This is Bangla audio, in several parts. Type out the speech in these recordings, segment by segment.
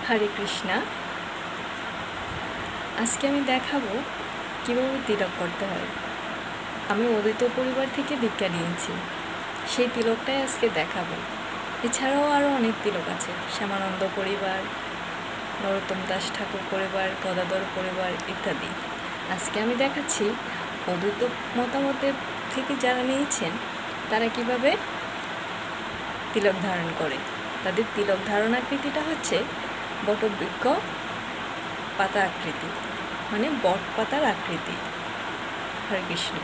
হরে কৃষ্ণা। আজকে আমি দেখাবো কীভাবে তিলক করতে হয়। আমি অদ্বৈত পরিবার থেকে দীক্ষা নিয়েছি, সেই তিলকটাই আজকে দেখাবো। এছাড়াও আরও অনেক তিলক আছে, শ্যামানন্দ পরিবার, নরোত্তম দাস ঠাকুর পরিবার, গদাধর পরিবার ইত্যাদি। আজকে আমি দেখাচ্ছি অদ্বৈত মতামতের থেকে যারা নিয়েছেন তারা কিভাবে তিলক ধারণ করে। তাদের তিলক ধারণ আকৃতিটা হচ্ছে বটবৃক্ষ পাতা আকৃতি, মানে বট পাতার আকৃতি। হরে কৃষ্ণ।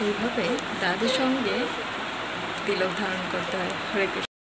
এইভাবে দাদুর সঙ্গে তিলক ধারণ করতে হয়। হরে কৃষ্ণ।